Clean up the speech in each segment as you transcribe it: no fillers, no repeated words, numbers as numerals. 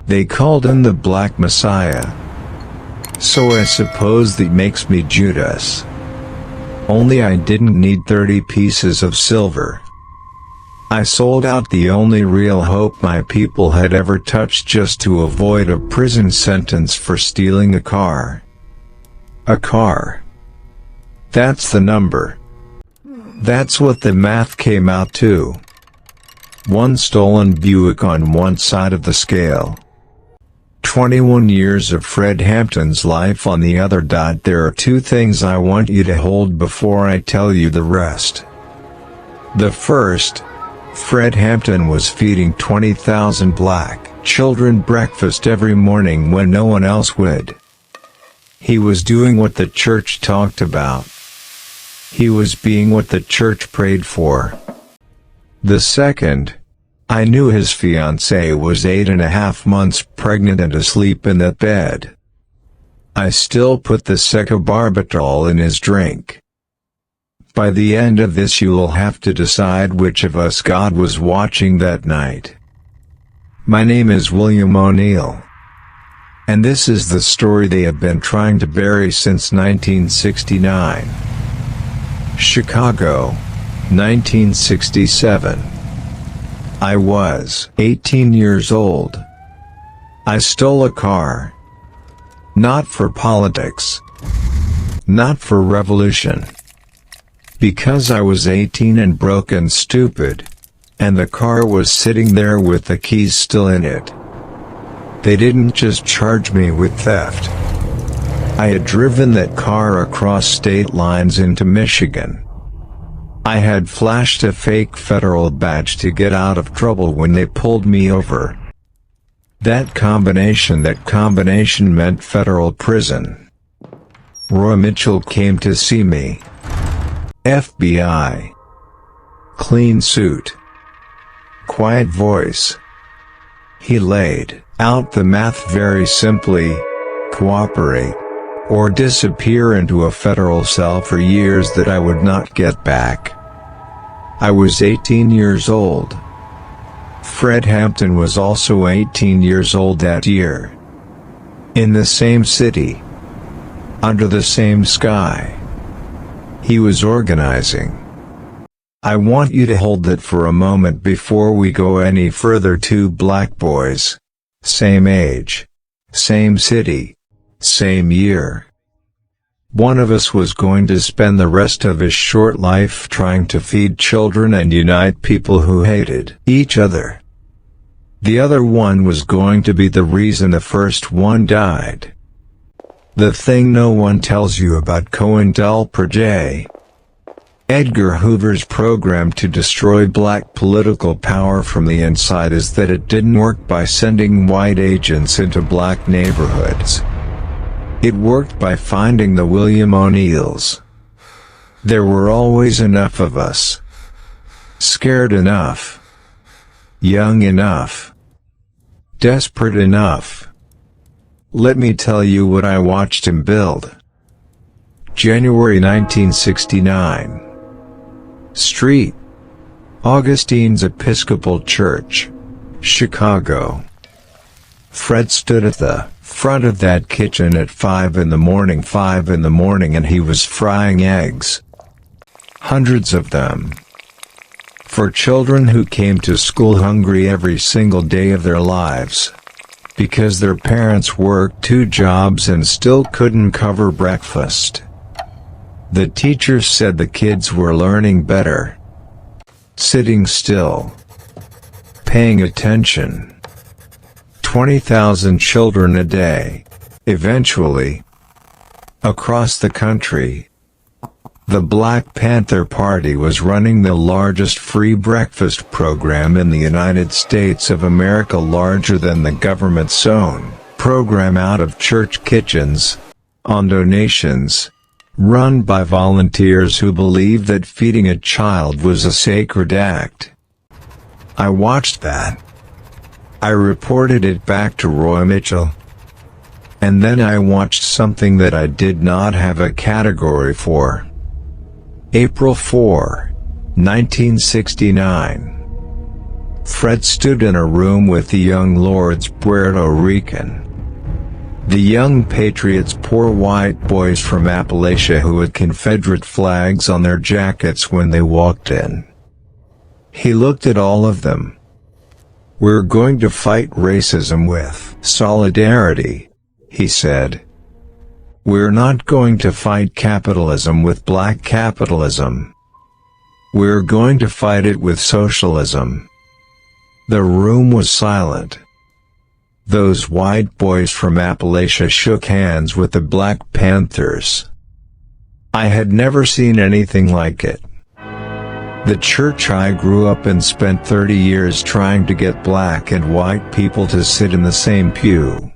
They called him the Black Messiah. So I suppose that makes me Judas. Only I didn't need 30 pieces of silver. I sold out the only real hope my people had ever touched just to avoid a prison sentence for stealing a car. A car. That's the number. That's what the math came out to. One stolen Buick on one side of the scale. 21 years of Fred Hampton's life on the other. There are two things I want you to hold before I tell you the rest. The first, Fred Hampton was feeding 20,000 black children breakfast every morning when no one else would. He was doing what the church talked about. He was being what the church prayed for. The second, I knew his fiancée was 8.5 months pregnant and asleep in that bed. I still put the secobarbital in his drink. By the end of this you'll have to decide which of us God was watching that night. My name is William O'Neill. And this is the story they have been trying to bury since 1969. Chicago, 1967. I was 18 years old. I stole a car. Not for politics. Not for revolution. Because I was 18 and broke and stupid. And the car was sitting there with the keys still in it. They didn't just charge me with theft. I had driven that car across state lines into Michigan. I had flashed a fake federal badge to get out of trouble when they pulled me over. That combination meant federal prison. Roy Mitchell came to see me. FBI. Clean suit. Quiet voice. He laid out the math very simply: cooperate, or disappear into a federal cell for years that I would not get back. I was 18 years old. Fred Hampton was also 18 years old that year. In the same city. Under the same sky. He was organizing. I want you to hold that for a moment before we go any further. Two black boys. Same age. Same city. Same year. One of us was going to spend the rest of his short life trying to feed children and unite people who hated each other. The other one was going to be the reason the first one died. The thing no one tells you about COINTELPROJ. Edgar Hoover's program to destroy black political power from the inside is that it didn't work by sending white agents into black neighborhoods. It worked by finding the William O'Neills. There were always enough of us. Scared enough. Young enough. Desperate enough. Let me tell you what I watched him build. January 1969. Street. Augustine's Episcopal Church. Chicago. Fred stood at the front of that kitchen at 5 in the morning, and he was frying eggs. Hundreds of them. For children who came to school hungry every single day of their lives. Because their parents worked 2 jobs and still couldn't cover breakfast. The teachers said the kids were learning better. Sitting still. Paying attention. 20,000 children a day. Eventually. Across the country. The Black Panther Party was running the largest free breakfast program in the United States of America, larger than the government's own program, out of church kitchens, on donations, run by volunteers who believed that feeding a child was a sacred act. I watched that. I reported it back to Roy Mitchell. And then I watched something that I did not have a category for. April 4, 1969. Fred stood in a room with the young lords Puerto Rican. The young patriots, poor white boys from Appalachia who had Confederate flags on their jackets when they walked in. He looked at all of them. "We're going to fight racism with solidarity," he said. "We're not going to fight capitalism with black capitalism. We're going to fight it with socialism." The room was silent. Those white boys from Appalachia shook hands with the Black Panthers. I had never seen anything like it. The church I grew up in spent 30 years trying to get black and white people to sit in the same pew.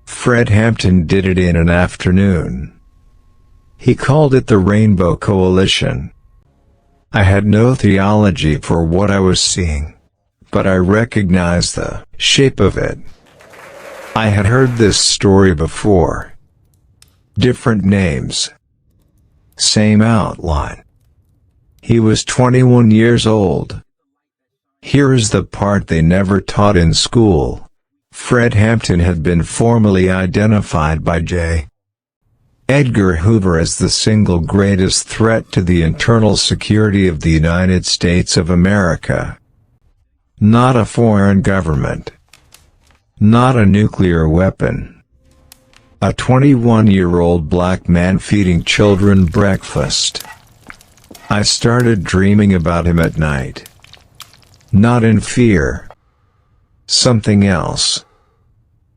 Fred Hampton did it in an afternoon. He called it the Rainbow Coalition. I had no theology for what I was seeing, but I recognized the shape of it. I had heard this story before. Different names. Same outline. He was 21 years old. Here is the part they never taught in school. Fred Hampton had been formally identified by J. Edgar Hoover as the single greatest threat to the internal security of the United States of America. Not a foreign government. Not a nuclear weapon. A 21-year-old black man feeding children breakfast. I started dreaming about him at night. Not in fear. Something else.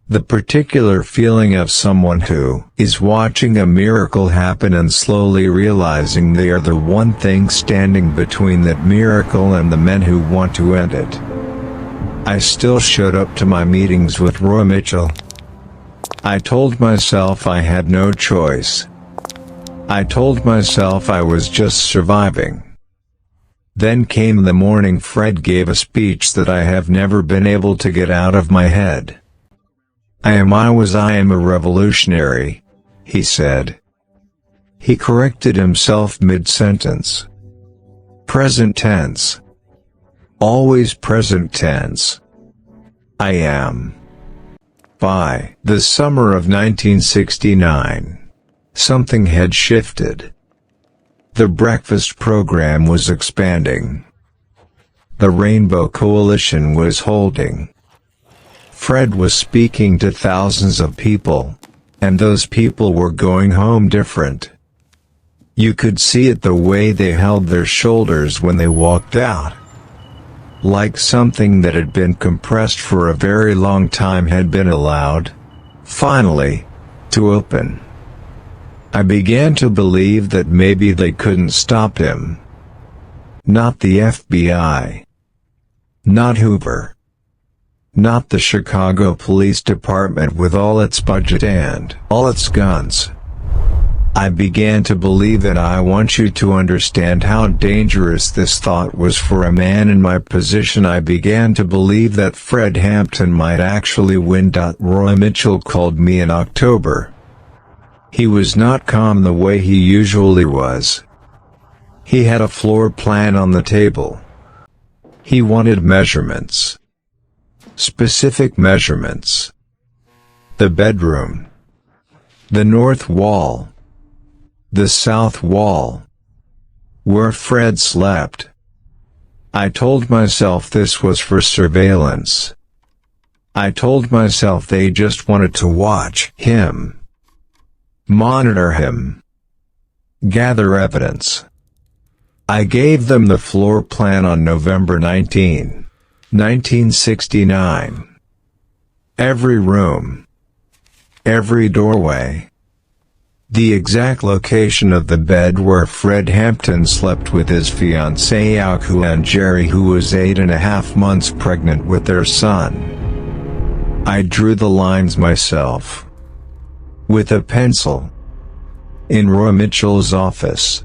The particular feeling of someone who is watching a miracle happen and slowly realizing they are the one thing standing between that miracle and the men who want to end it. I still showed up to my meetings with Roy Mitchell. I told myself I had no choice. I told myself I was just surviving. Then came the morning Fred gave a speech that I have never been able to get out of my head. I am a revolutionary, he said. He corrected himself mid-sentence. Present tense. Always present tense. I am. By the summer of 1969, something had shifted. The breakfast program was expanding. The Rainbow Coalition was holding. Fred was speaking to thousands of people, and those people were going home different. You could see it the way they held their shoulders when they walked out. Like something that had been compressed for a very long time had been allowed, finally, to open. I began to believe that maybe they couldn't stop him. Not the FBI. Not Hoover. Not the Chicago Police Department with all its budget and all its guns. I began to believe that I want you to understand how dangerous this thought was for a man in my position. I began to believe that Fred Hampton might actually win. Roy Mitchell called me in October. He was not calm the way he usually was. He had a floor plan on the table. He wanted measurements. Specific measurements. The bedroom. The north wall. The south wall. Where Fred slept. I told myself this was for surveillance. I told myself they just wanted to watch him. Monitor him. Gather evidence. I gave them the floor plan on November 19, 1969. Every room. Every doorway. The exact location of the bed where Fred Hampton slept with his fiancée Alkuan Jerry, who was 8.5 months pregnant with their son. I drew the lines myself. With a pencil. In Roy Mitchell's office.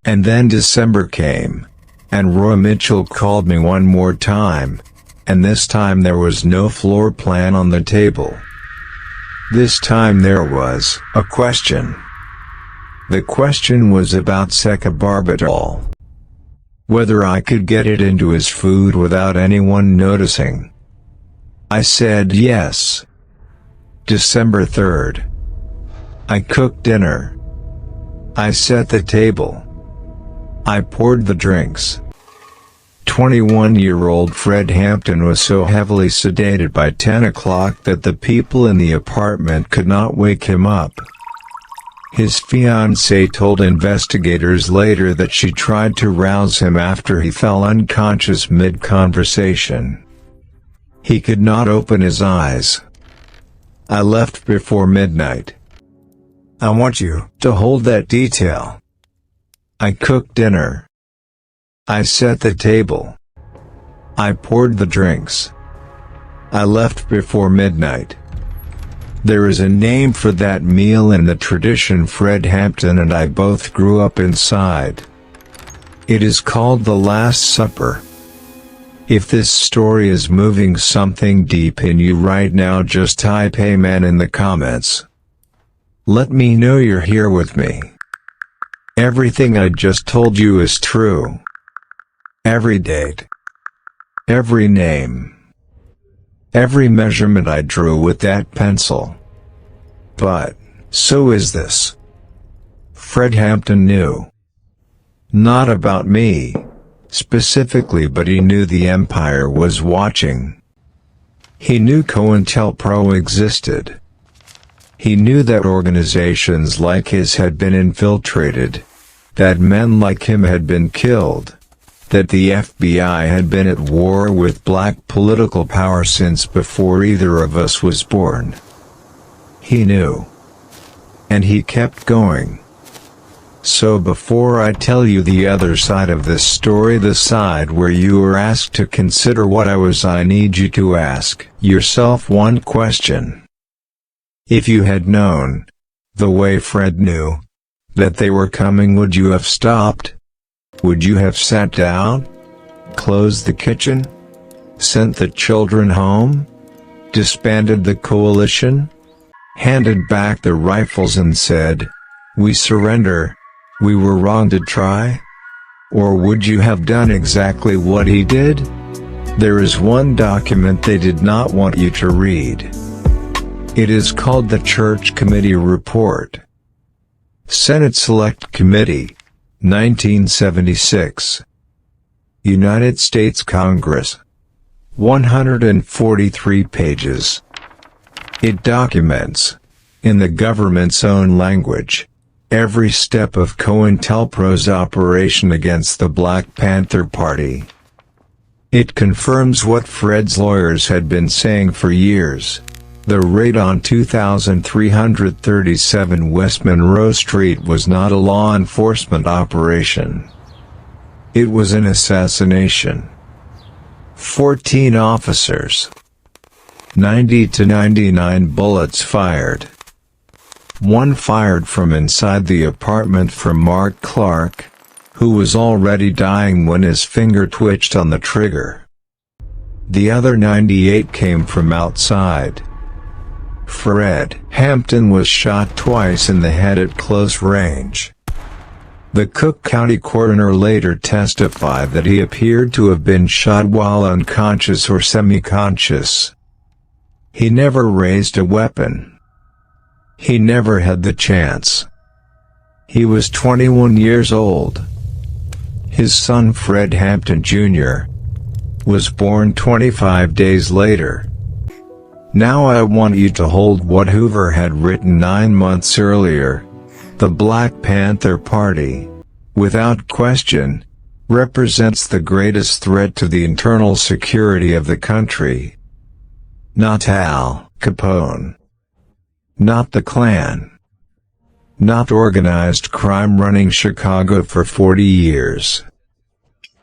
And then December came, and Roy Mitchell called me one more time, and this time there was no floor plan on the table. This time there was a question. The question was about secabarbital. whether I could get it into his food without anyone noticing. I said yes. December 3rd. I cooked dinner. I set the table. I poured the drinks. 21-year-old Fred Hampton was so heavily sedated by 10 o'clock that the people in the apartment could not wake him up. His fiancée told investigators later that she tried to rouse him after he fell unconscious mid-conversation. He could not open his eyes. I left before midnight. I want you to hold that detail. I cooked dinner. I set the table. I poured the drinks. I left before midnight. There is a name for that meal in the tradition Fred Hampton and I both grew up inside. It is called the Last Supper. If this story is moving something deep in you right now, just type amen in the comments. Let me know you're here with me. Everything I just told you is true. Every date. Every name. Every measurement I drew with that pencil. But, so is this. Fred Hampton knew. Not about me, specifically, but he knew the Empire was watching. He knew COINTELPRO existed. He knew that organizations like his had been infiltrated, that men like him had been killed, that the FBI had been at war with black political power since before either of us was born. He knew. And he kept going. So before I tell you the other side of this story, the side where you were asked to consider what I need you to ask yourself one question. If you had known, the way Fred knew, that they were coming, would you have stopped? Would you have sat down? Closed the kitchen? Sent the children home? Disbanded the coalition? Handed back the rifles and said, "We surrender, we were wrong to try"? Or would you have done exactly what he did? There is one document they did not want you to read. It is called the Church Committee Report. Senate Select Committee, 1976. United States Congress. 143 pages. It documents, in the government's own language, every step of COINTELPRO's operation against the Black Panther Party. It confirms what Fred's lawyers had been saying for years. The raid on 2337 West Monroe Street was not a law enforcement operation. It was an assassination. 14 officers. 90 to 99 bullets fired. One fired from inside the apartment from Mark Clark, who was already dying when his finger twitched on the trigger. The other 98 came from outside. Fred Hampton was shot twice in the head at close range. The Cook County coroner later testified that he appeared to have been shot while unconscious or semi-conscious. He never raised a weapon. He never had the chance. He was 21 years old. His son Fred Hampton Jr. was born 25 days later. Now I want you to hold what Hoover had written 9 months earlier. The Black Panther Party, without question, represents the greatest threat to the internal security of the country. Not Al Capone. Not the Klan. Not organized crime running Chicago for 40 years.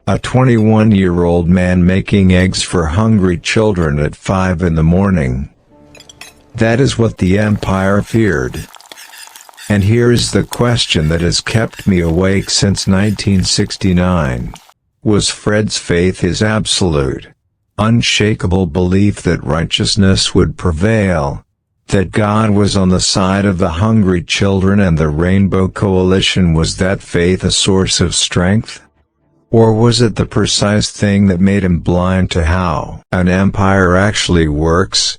A 21-year-old man making eggs for hungry children at 5 in the morning. That is what the Empire feared. And here is the question that has kept me awake since 1969. Was Fred's faith his absolute, unshakable belief that righteousness would prevail, that God was on the side of the hungry children and the Rainbow Coalition, was that faith a source of strength? Or was it the precise thing that made him blind to how an empire actually works?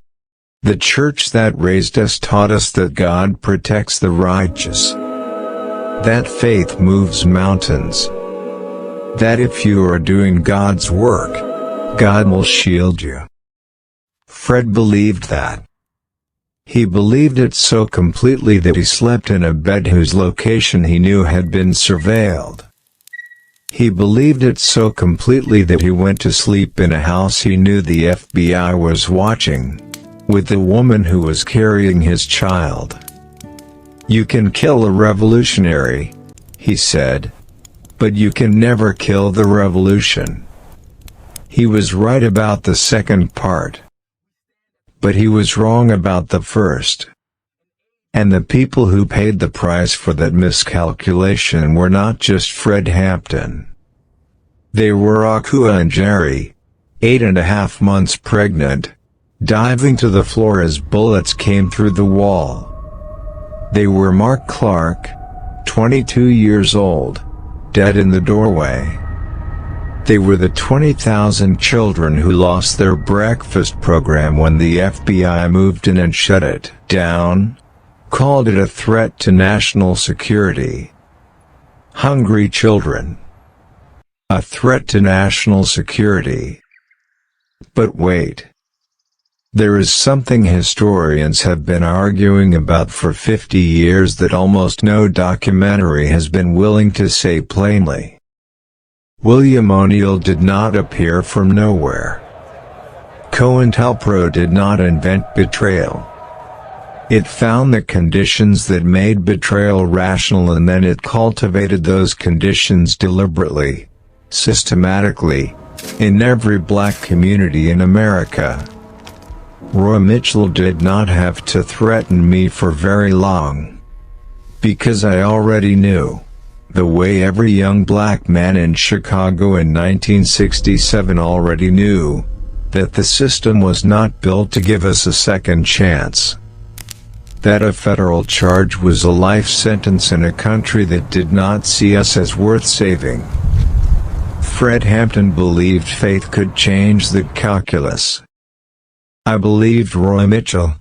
The church that raised us taught us that God protects the righteous. That faith moves mountains. That if you are doing God's work, God will shield you. Fred believed that. He believed it so completely that he slept in a bed whose location he knew had been surveilled. He believed it so completely that he went to sleep in a house he knew the FBI was watching, with the woman who was carrying his child. "You can kill a revolutionary," he said, "but you can never kill the revolution." He was right about the second part. But he was wrong about the first. And the people who paid the price for that miscalculation were not just Fred Hampton. They were Akua and Jerry, 8.5 months pregnant, diving to the floor as bullets came through the wall. They were Mark Clark, 22 years old, dead in the doorway. They were the 20,000 children who lost their breakfast program when the FBI moved in and shut it down, called it a threat to national security. Hungry children. A threat to national security. But wait. There is something historians have been arguing about for 50 years that almost no documentary has been willing to say plainly. William O'Neill did not appear from nowhere. COINTELPRO did not invent betrayal. It found the conditions that made betrayal rational, and then it cultivated those conditions deliberately, systematically, in every black community in America. Roy Mitchell did not have to threaten me for very long. Because I already knew, the way every young black man in Chicago in 1967 already knew, that the system was not built to give us a second chance. That a federal charge was a life sentence in a country that did not see us as worth saving. Fred Hampton believed faith could change the calculus. I believed Roy Mitchell.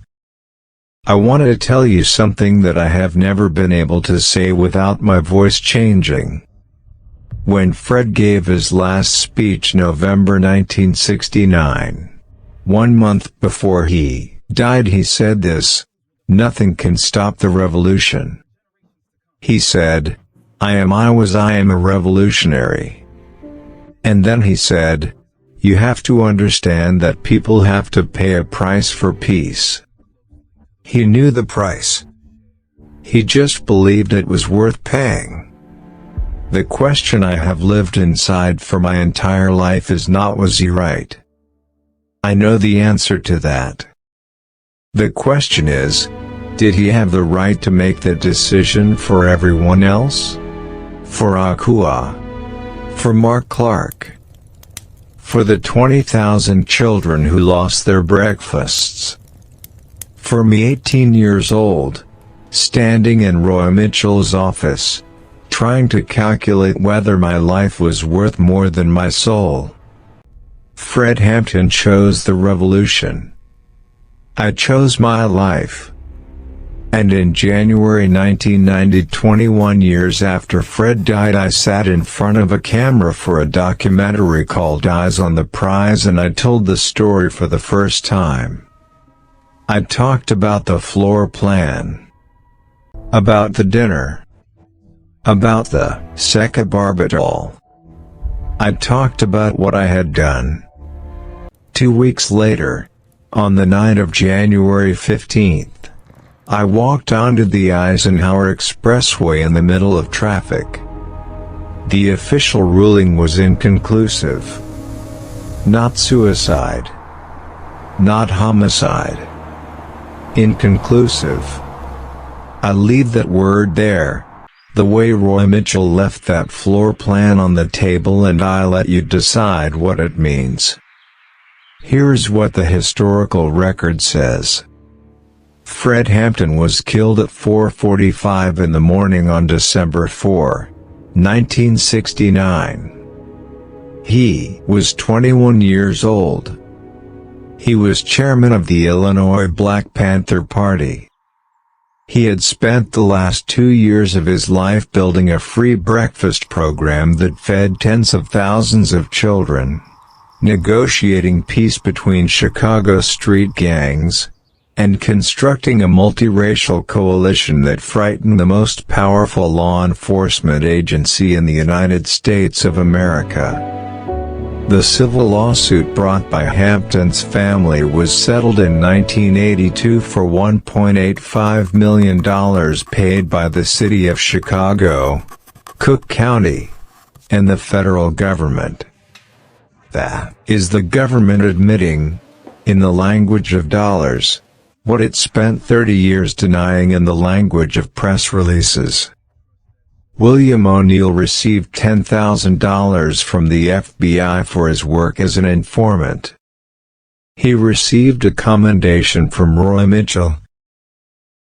I want to tell you something that I have never been able to say without my voice changing. When Fred gave his last speech November 1969, 1 month before he died, he said this: "Nothing can stop the revolution." He said, I am a revolutionary." And then he said, "You have to understand that people have to pay a price for peace." He knew the price. He just believed it was worth paying. The question I have lived inside for my entire life is not, was he right? I know the answer to that. The question is, did he have the right to make that decision for everyone else? For Akua? For Mark Clark? For the 20,000 children who lost their breakfasts? For me, 18 years old, standing in Roy Mitchell's office, trying to calculate whether my life was worth more than my soul? Fred Hampton chose the revolution. I chose my life. And in January 1990, 21 years after Fred died, I sat in front of a camera for a documentary called Eyes on the Prize, and I told the story for the first time. I talked about the floor plan. About the dinner. About the second barbital. I talked about what I had done. 2 weeks later, on the night of January 15th, I walked onto the Eisenhower Expressway in the middle of traffic. The official ruling was inconclusive. Not suicide. Not homicide. Inconclusive. I leave that word there, the way Roy Mitchell left that floor plan on the table, and I let you decide what it means. Here's what the historical record says. Fred Hampton was killed at 4:45 in the morning on December 4, 1969. He was 21 years old. He was chairman of the Illinois Black Panther Party. He had spent the last 2 years of his life building a free breakfast program that fed tens of thousands of children, negotiating peace between Chicago street gangs, and constructing a multiracial coalition that frightened the most powerful law enforcement agency in the United States of America. The civil lawsuit brought by Hampton's family was settled in 1982 for $1.85 million paid by the city of Chicago, Cook County, and the federal government. That is the government admitting, in the language of dollars, what it spent 30 years denying in the language of press releases. William O'Neill received $10,000 from the FBI for his work as an informant. He received a commendation from Roy Mitchell.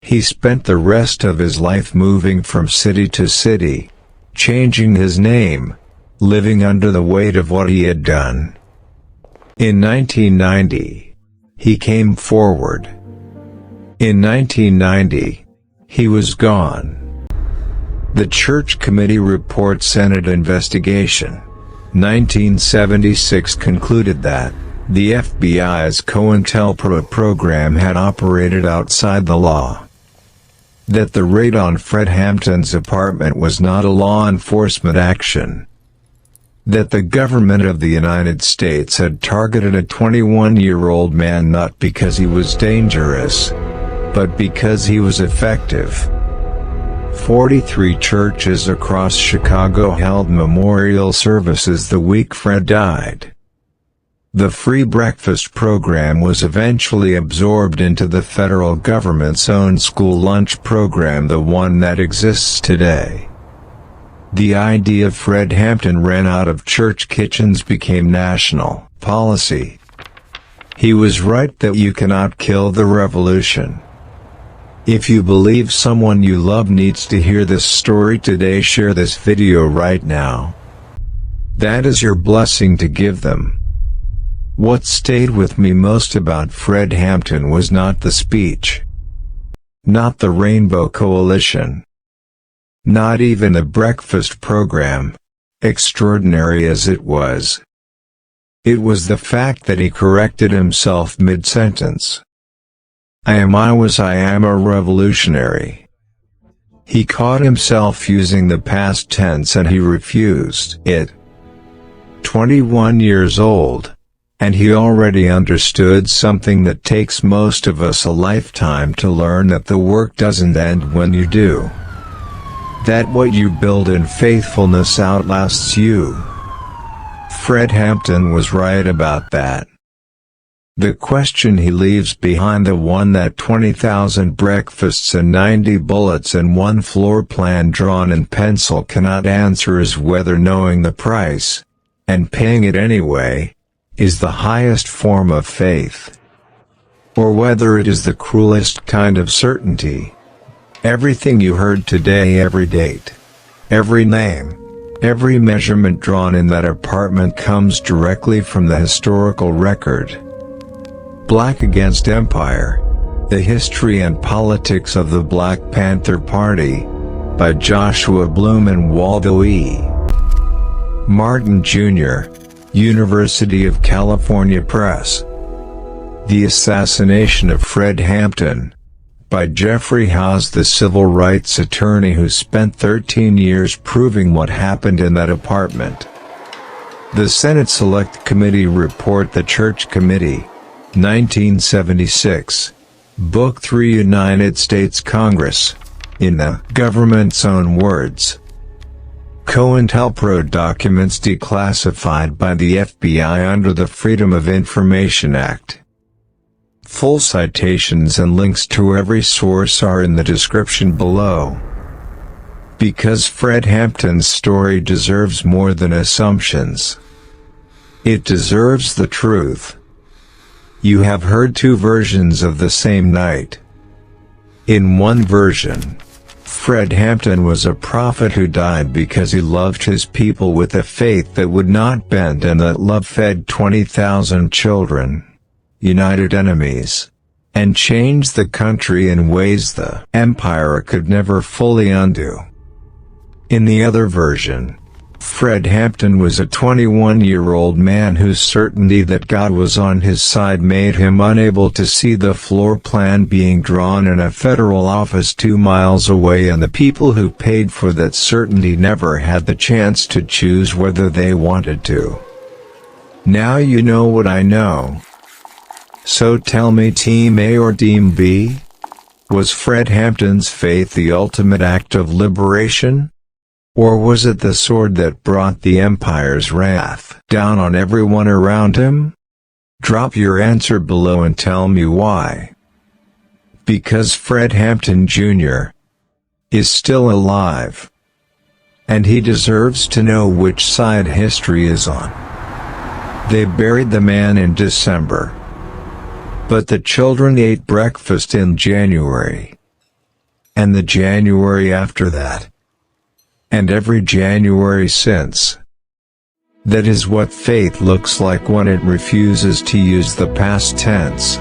He spent the rest of his life moving from city to city, changing his name, living under the weight of what he had done. In 1990, he came forward. In 1990, he was gone. The Church Committee Report Senate Investigation, 1976 concluded that the FBI's COINTELPRO program had operated outside the law. That the raid on Fred Hampton's apartment was not a law enforcement action. That the government of the United States had targeted a 21-year-old man not because he was dangerous, but because he was effective. 43 churches across Chicago held memorial services the week Fred died. The free breakfast program was eventually absorbed into the federal government's own school lunch program, the one that exists today. The idea Fred Hampton ran out of church kitchens became national policy. He was right that you cannot kill the revolution. If you believe someone you love needs to hear this story today, share this video right now. That is your blessing to give them. What stayed with me most about Fred Hampton was not the speech, not the Rainbow Coalition, not even the breakfast program, extraordinary as it was. It was the fact that he corrected himself mid-sentence. I am a revolutionary. He caught himself using the past tense and he refused it. 21 years old, and he already understood something that takes most of us a lifetime to learn, that the work doesn't end when you do. That what you build in faithfulness outlasts you. Fred Hampton was right about that. The question he leaves behind, the one that 20,000 breakfasts and 90 bullets and one floor plan drawn in pencil cannot answer, is whether knowing the price, and paying it anyway, is the highest form of faith. Or whether it is the cruelest kind of certainty. Everything you heard today, every date, every name, every measurement drawn in that apartment comes directly from the historical record. Black Against Empire, The History and Politics of the Black Panther Party, by Joshua Bloom and Waldo E. Martin, Jr., University of California Press. The Assassination of Fred Hampton, by Jeffrey Hawes, the civil rights attorney who spent 13 years proving what happened in that apartment. The Senate Select Committee Report, The Church Committee, 1976, Book 3, United States Congress, in the government's own words. COINTELPRO documents declassified by the FBI under the Freedom of Information Act. Full citations and links to every source are in the description below. Because Fred Hampton's story deserves more than assumptions. It deserves the truth. You have heard two versions of the same night. In one version, Fred Hampton was a prophet who died because he loved his people with a faith that would not bend, and that love fed 20,000 children, united enemies, and changed the country in ways the Empire could never fully undo. In the other version, Fred Hampton was a 21-year-old man whose certainty that God was on his side made him unable to see the floor plan being drawn in a federal office 2 miles away, and the people who paid for that certainty never had the chance to choose whether they wanted to. Now you know what I know. So tell me, Team A or Team B? Was Fred Hampton's faith the ultimate act of liberation? Or was it the sword that brought the Empire's wrath down on everyone around him? Drop your answer below and tell me why. Because Fred Hampton Jr. is still alive. And he deserves to know which side history is on. They buried the man in December. But the children ate breakfast in January. And the January after that. And every January since. That is what faith looks like when it refuses to use the past tense.